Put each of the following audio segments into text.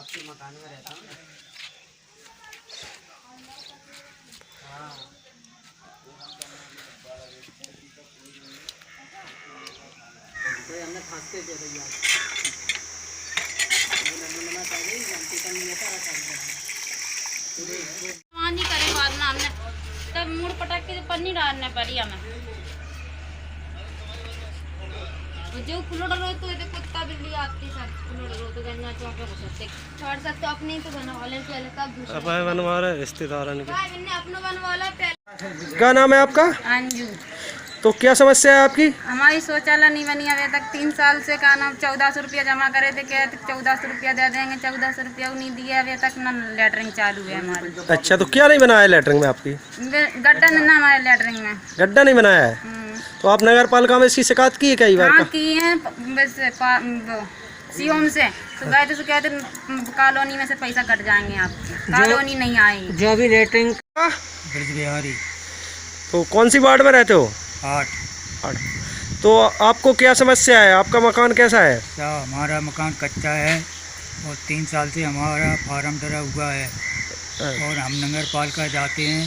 आपके मकान में रहता हूँ। हाँ तो हमने खांसते थे भैया नहीं करे बाद में हमने तब मुड़ पटक के पन्नी डालने पड़ी हमें जो खुलोड़ रो तो ये कुत्ता बिल्ली आती सब खुलोड़ रो तो गन्ना चौक पे घुसते छोड़ सकते अपने तो बना वाले पहले कब दूसरे अब बनवा रहे रिश्तेदार भाई मैंने अपना बनवा वाला पहले। क्या नाम है आपका? अंजू। तो क्या समस्या है आपकी? हमारी शौचालय नहीं बनी अभी तक 3 साल से का नाम 1400 रुपया जमा करे थे क्या 1400 रुपया दे देंगे 1400 रुपया नहीं दिया अभी तक ना लैटरिन चालू है हमारी। अच्छा तो क्या नहीं बनाया लैटरिन में आपकी? गड्ढा ना हमारे लैटरिन में गड्ढा नहीं बनाया है। तो आप नगर पालिका में इसकी शिकायत की है कई बार? हाँ की है सीओम से तो गए थे कहते कॉलोनी में से पैसा कट जाएंगे आपके कॉलोनी नहीं आएगी जो भी रेटिंग ब्रज बिहारी। तो कौन सी वार्ड में रहते हो? 8। तो आपको क्या समस्या है? आपका मकान कैसा है? क्या हमारा मकान कच्चा है और 3 साल से हमारा फार्म डरा हुआ है और हम नगर पालिका जाते हैं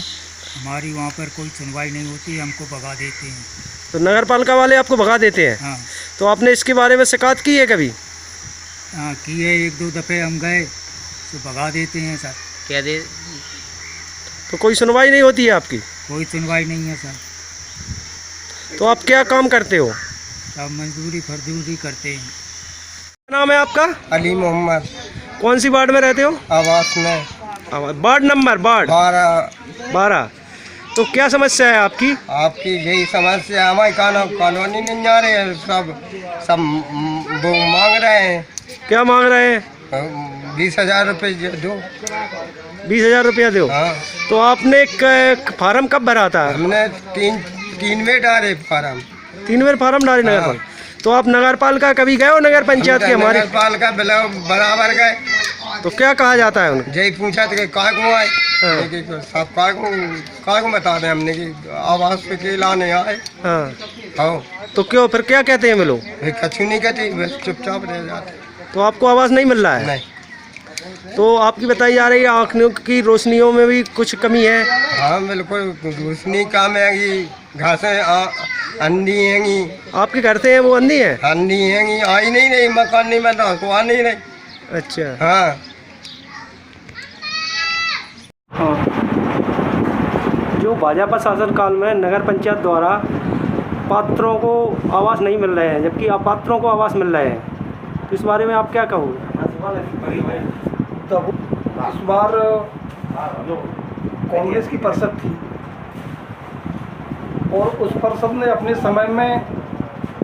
हमारी वहाँ पर कोई सुनवाई नहीं होती हमको भगा देते हैं। तो नगर पालिका वाले आपको भगा देते हैं? हाँ। तो आपने इसके बारे में शिकायत की है कभी? हाँ की है 1-2 दफ़े हम गए तो भगा देते हैं सर। क्या दे तो कोई सुनवाई नहीं होती है आपकी? कोई सुनवाई नहीं है सर। तो आप क्या काम करते हो? सब मजदूरी फरदूरी करते हैं। क्या नाम है आपका? अली मोहम्मद। कौन सी वार्ड में रहते हो? आवास में वार्ड नंबर 12। तो क्या समस्या है आपकी? आपकी यही समस्या हमारी कॉलोनी नहीं जा रहे हैं सब वो मांग रहे हैं। क्या मांग रहे हैं? 20,000 रुपये दो। 20,000 रुपया दो। हाँ। तो आपने फार्म कब भरा था? हमने तीन में डाले फार्म। 3 बार फार्म डाले नगर पालिका। तो आप नगर पालिका कभी गए हो? नगर पंचायत के हमारे नगर पालिका बराबर गए तो क्या कहा जाता है उन्हें? यही पूछा था कि कागज आए सब कागज बता दें हमने कि आवास पे लाने आए। हाँ। हाँ तो क्यों फिर क्या कहते हैं वे लोग? कछु नहीं कहते बस चुपचाप रह जाते। तो आपको आवास नहीं मिल रहा है? नहीं। तो आपकी बताई जा रही है आँखों की रोशनियों में भी कुछ कमी है? हाँ बिल्कुल रोशनी कम है घासें अंधी हैंगी। आपके घर से है वो अंधी है? अंधी हैंगी आई नहीं मकान नहीं बना को आ नहीं। अच्छा। हाँ। जो भाजपा शासनकाल में नगर पंचायत द्वारा पात्रों को आवास नहीं मिल रहे हैं जबकि अपात्रों को आवास मिल रहे हैं तो इस बारे में आप क्या कहोगे? इस बार जो कांग्रेस की परिषद थी और उस परिषद ने अपने समय में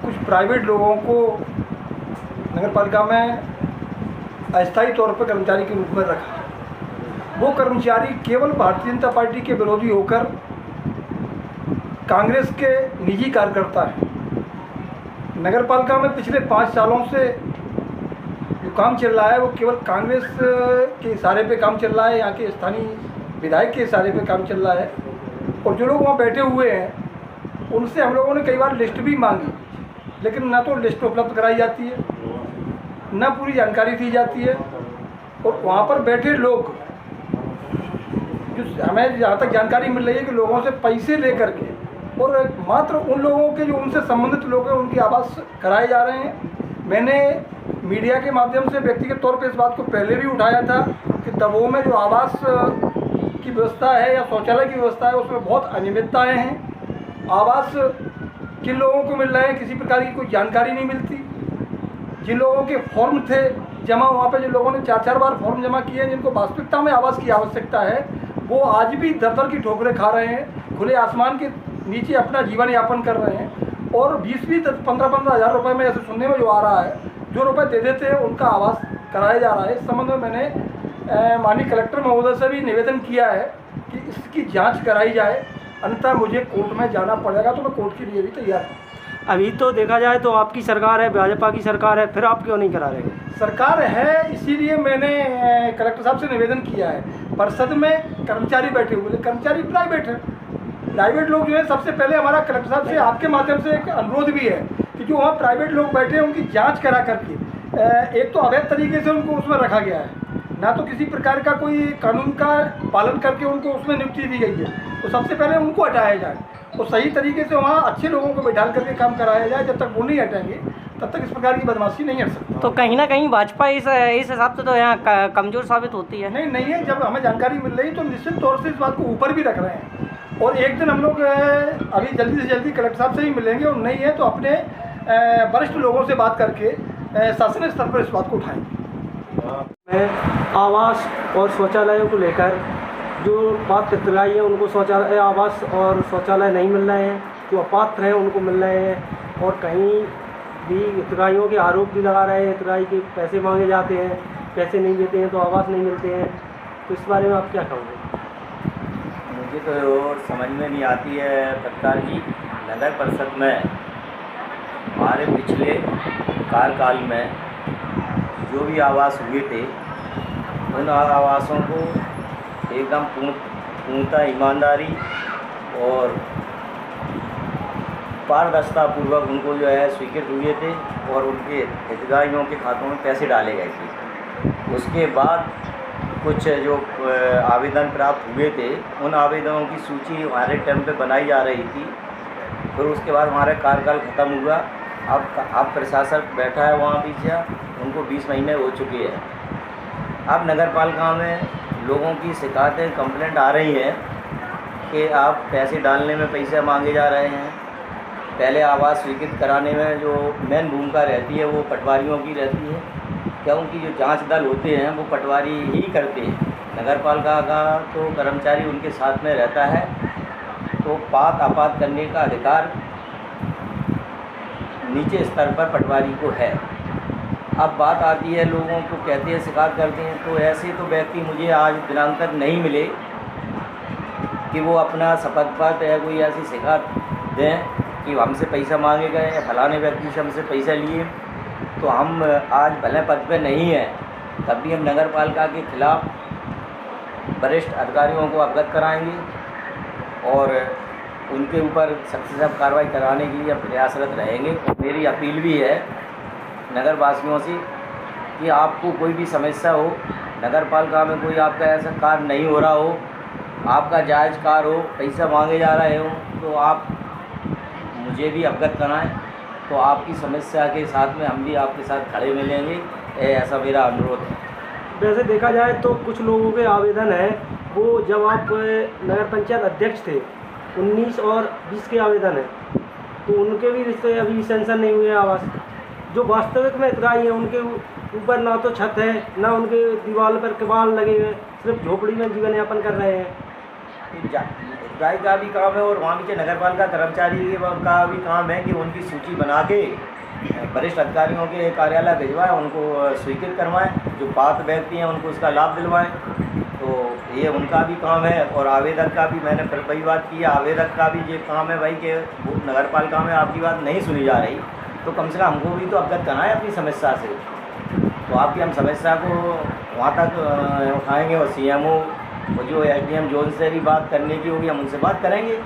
कुछ प्राइवेट लोगों को नगर पालिका में अस्थायी तौर पर कर्मचारी के रूप में रखा। वो कर्मचारी केवल भारतीय जनता पार्टी के विरोधी होकर कांग्रेस के निजी कार्यकर्ता है। नगर पालिका में पिछले 5 सालों से जो काम चल रहा है वो केवल कांग्रेस के इशारे पे काम चल रहा है। यहाँ के स्थानीय विधायक के इशारे पे काम चल रहा है और जो लोग वहाँ बैठे हुए हैं उनसे हम लोगों ने कई बार लिस्ट भी मांगी लेकिन ना तो लिस्ट उपलब्ध कराई जाती है ना पूरी जानकारी दी जाती है। और वहाँ पर बैठे लोग जो हमें जहाँ तक जानकारी मिल रही है कि लोगों से पैसे लेकर के और मात्र उन लोगों के जो उनसे संबंधित लोग हैं उनकी आवास कराए जा रहे हैं। मैंने मीडिया के माध्यम से व्यक्तिगत तौर पे इस बात को पहले भी उठाया था कि दमोह में जो आवास की व्यवस्था है या शौचालय की व्यवस्था है उसमें बहुत अनियमितताएँ हैं। आवास किन लोगों को मिल रहे हैं किसी प्रकार की कोई जानकारी नहीं मिलती। जिन लोगों के फॉर्म थे जमा वहाँ पे जिन लोगों ने 4-4 बार फॉर्म जमा किए हैं जिनको वास्तविकता में आवास की आवश्यकता है वो आज भी दर की ठोकरें खा रहे हैं खुले आसमान के नीचे अपना जीवन यापन कर रहे हैं और 20-20 15-15 हज़ार रुपये में ऐसे सुनने में जो आ रहा है जो रुपए दे देते हैं उनका आवास कराया जा रहा है। इस संबंध में मैंने माननीय कलेक्टर महोदय से भी निवेदन किया है कि इसकी जांच कराई जाए अन्यथा मुझे कोर्ट में जाना पड़ेगा तो मैं कोर्ट के लिए भी तैयार हूँ। अभी तो देखा जाए तो आपकी सरकार है भाजपा की सरकार है फिर आप क्यों नहीं करा रहे? सरकार है इसीलिए मैंने कलेक्टर साहब से निवेदन किया है। परिषद में कर्मचारी बैठे हुए कर्मचारी प्राइवेट है प्राइवेट लोग जो है सबसे पहले हमारा कलेक्टर साहब से आपके माध्यम से एक अनुरोध भी है कि जो वहाँ प्राइवेट लोग बैठे हैं उनकी जांच करा करके एक तो अवैध तरीके से उनको उसमें रखा गया है ना तो किसी प्रकार का कोई कानून का पालन करके उनको उसमें नियुक्ति दी गई है, तो सबसे पहले उनको हटाया जाए और सही तरीके से वहाँ अच्छे लोगों को बैठाल करके काम कराया जाए। जब तक वो नहीं हटेंगे तब तक इस प्रकार की बदमाशी नहीं हट सकती। तो कहीं ना कहीं भाजपा इस हिसाब से तो यहाँ कमज़ोर साबित होती है। नहीं है, जब हमें जानकारी मिल रही तो निश्चित तौर से इस बात को ऊपर भी रख रहे हैं और एक दिन हम लोग अभी जल्दी से जल्दी कलेक्टर साहब से ही मिलेंगे और नहीं है तो अपने वरिष्ठ लोगों से बात करके शासकीय स्तर पर इस बात को उठाएंगे। मैं आवास और शौचालयों को लेकर जो पात्र हितग्राही हैं उनको शौचालय, आवास और शौचालय नहीं मिल रहे हैं, जो अपात्र हैं उनको मिल रहे हैं और कहीं भी हितग्राहियों के आरोप भी लगा रहे हैं, हितग्राही के पैसे मांगे जाते हैं, पैसे नहीं देते हैं तो आवास नहीं मिलते हैं। तो इस बारे में आप क्या कहोगे? मुझे तो समझ में नहीं आती है पत्रकार जी। नगर परिषद में हमारे पिछले कार्यकाल में जो भी आवास हुए थे उन आवासों को एकदम पूर्णतः ईमानदारी और पारदर्शितापूर्वक उनको जो है स्वीकृत हुए थे और उनके हितग्राहियों के खातों में पैसे डाले गए थे। उसके बाद कुछ जो आवेदन प्राप्त हुए थे उन आवेदनों की सूची हमारे टाइम पे बनाई जा रही थी। फिर उसके बाद हमारा कार्यकाल ख़त्म हुआ। अब प्रशासक बैठा है वहाँ पीछे, उनको 20 महीने हो चुके हैं। अब नगर पालिका में लोगों की शिकायतें कंप्लेंट आ रही हैं कि आप पैसे डालने में पैसे मांगे जा रहे हैं। पहले आवास स्वीकृत कराने में जो मेन भूमिका रहती है वो पटवारियों की रहती है, क्योंकि जो जांच दल होते हैं वो पटवारी ही करते हैं। नगर पालिका का तो कर्मचारी उनके साथ में रहता है, तो पात आपात करने का अधिकार नीचे स्तर पर पटवारी को है। अब बात आती है लोगों को कहते हैं शिकायत करते हैं, तो ऐसे तो व्यक्ति मुझे आज दिनांक तक नहीं मिले कि वो अपना शपथ पत्र या कोई ऐसी शिकायत दें कि हमसे पैसा मांगे गए या फलाने व्यक्ति से हमसे पैसा लिए। तो हम आज भले पद पे नहीं हैं, तब भी हम नगर पालिका के खिलाफ वरिष्ठ अधिकारियों को अवगत कराएंगे और उनके ऊपर सख्त से सख्त कार्रवाई कराने के लिए प्रयासरत रहेंगे। मेरी अपील भी है नगर वासियों से कि आपको कोई भी समस्या हो, नगर पालिका में कोई आपका ऐसा कार्य नहीं हो रहा हो, आपका जायज़ कार्य हो, पैसा मांगे जा रहे हो, तो आप मुझे भी अवगत कराएं। तो आपकी समस्या के साथ में हम भी आपके साथ खड़े मिलेंगे, ऐसा मेरा अनुरोध है। वैसे देखा जाए तो कुछ लोगों के आवेदन है वो जब आप नगर पंचायत अध्यक्ष थे 19 और 20 के आवेदन है, तो उनके भी रिश्ते अभी सेंशन नहीं हुए आवास। जो वास्तविक में हितग्राही हैं उनके ऊपर ना तो छत है, ना उनके दीवार पर किवाड़ लगे हुए, सिर्फ झोपड़ी में जीवन यापन कर रहे हैं। हितग्राही का भी काम है और वहाँ के नगर पालिका कर्मचारी का भी काम है कि उनकी सूची बना के वरिष्ठ अधिकारियों के कार्यालय भिजवाएं, उनको स्वीकृत करवाएं, जो पात्र व्यक्ति हैं उनको उसका लाभ दिलवाएं। तो ये उनका भी काम है और आवेदक का भी, मैंने फिर वही बात की है, आवेदक का भी ये काम है भाई कि वो नगर पालिका में आपकी बात नहीं सुनी जा रही, तो कम से कम हमको भी तो अवगत कराएं अपनी समस्या से। तो आपकी हम समस्या को वहाँ तक उठाएँगे और CMO और जो SDM जोन से भी बात करने की होगी हम उनसे बात करेंगे।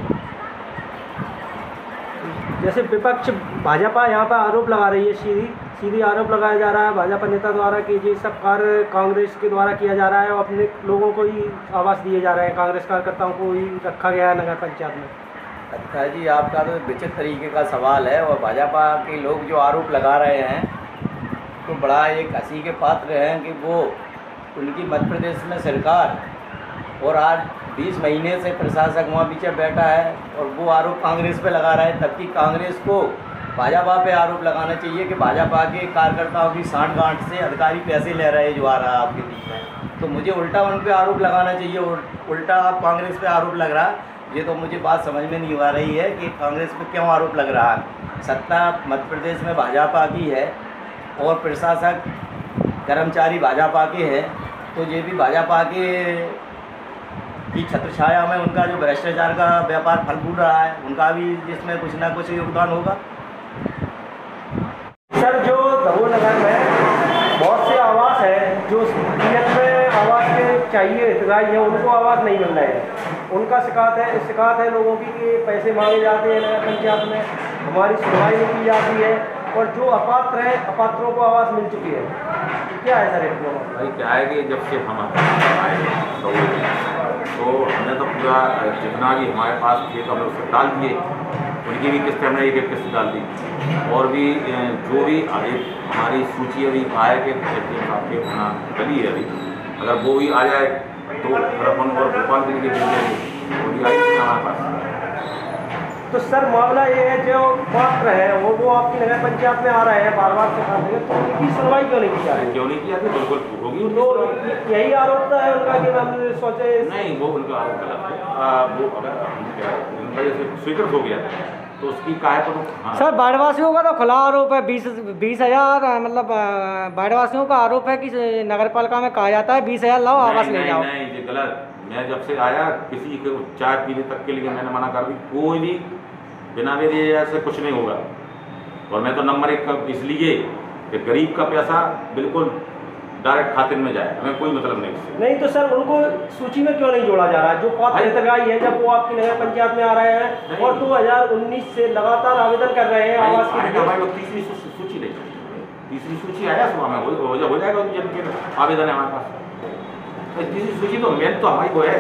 जैसे विपक्ष भाजपा यहाँ पर आरोप लगा रही है, सीधी आरोप लगाया जा रहा है भाजपा नेता द्वारा कि ये सब कार्य कांग्रेस के द्वारा किया जा रहा है और अपने लोगों को ही आवास दिए जा रहे हैं, कांग्रेस कार्यकर्ताओं को ही रखा गया है नगर पंचायत में। अच्छा जी, आपका तो विचित्र तरीके का सवाल है और भाजपा के लोग जो आरोप लगा रहे हैं तो बड़ा एक हंसी के पात्र हैं कि वो उनकी मध्य प्रदेश में सरकार और आज 20 महीने से प्रशासक वहाँ पीछे बैठा है और वो आरोप कांग्रेस पे लगा रहा है, तबकि कांग्रेस को भाजपा पे आरोप लगाना चाहिए कि भाजपा के कार्यकर्ताओं की सांठ-गांठ से अधिकारी पैसे ले रहे हैं जो आ रहा है आपके बीच में। तो मुझे उल्टा उन पे आरोप लगाना चाहिए और उल्टा आप कांग्रेस पे आरोप लग रहा है। ये तो मुझे बात समझ में नहीं आ रही है कि कांग्रेस पे क्यों आरोप लग रहा है। सत्ता मध्य प्रदेश में भाजपा की है और प्रशासक कर्मचारी भाजपा के हैं, तो ये भी भाजपा के की छत्रछाया में उनका जो भ्रष्टाचार का व्यापार फल फूल रहा है, उनका भी इसमें कुछ ना कुछ योगदान होगा। सर, जो दमोह नगर में बहुत से आवास है जो पीएच में आवास के चाहिए हितग्राही हैं, उनको आवास नहीं मिल रहे हैं। उनका शिकायत है लोगों की कि पैसे मांगे जाते हैं नगर पंचायत में, हमारी सुनवाई नहीं की जाती है। और जो अपात्र हैं अपात्रों को आवास मिल चुकी है, क्या है सर इसमें? भाई क्या है कि जब से हम आए तो हमने तो पूरा जितना भी हमारे पास थे तो हमने उससे डाल दिए, उनकी भी किस्त हमने एक किस्त डाल दी, और भी जो भी हमारी सूची अभी आए कि आपके अपना गली है अभी, अगर वो भी आ जाए तो फिर अपन और भोपाल के लिए भेजेंगे, वो भी आई हमारे पास। तो सर मामला ये है जो पात्र है वो आपकी नगर पंचायत में आ रहे हैं बार बार से खाते हैं, तो उनकी सुनवाई क्यों नहीं की जा रही? क्यों नहीं किया? बिल्कुल होगी उनकी तो सुनवाई। यही आरोप है उनका कि हम सोचे नहीं, वो उनका आरोप गलत है। वो अगर उनका जैसे स्वीकृत हो गया तो उसकी काहे पर हाँ। सर बाढ़वासियों का तो खुला आरोप है, 20,000 मतलब बाढ़वासियों का आरोप है कि नगरपालिका में कहा जाता है 20,000 लाओ आवास ले जाओ। नहीं, ये गलत। मैं जब से आया किसी को चाय पीने तक के लिए मैंने मना कर दी, कोई भी बिना मेरे से कुछ नहीं होगा। और मैं तो नंबर 1 का इसलिए कि गरीब का पैसा बिल्कुल डायरेक्ट खाते में जाए, हमें कोई मतलब नहीं इससे। नहीं तो सर उनको सूची में क्यों नहीं जोड़ा जा रहा है जो पात्र हितग्राही है, जब वो आपकी नगर पंचायत में आ रहे हैं और 2019 से लगातार आवेदन कर रहे हैं आवास के लिए? हमारे लोग तीसरी सूची नहीं, तीसरी सूची आया सुबह में हो जाएगा जब आवेदन है हमारे पास। तीसरी सूची तो मेन तो हमारी वो है।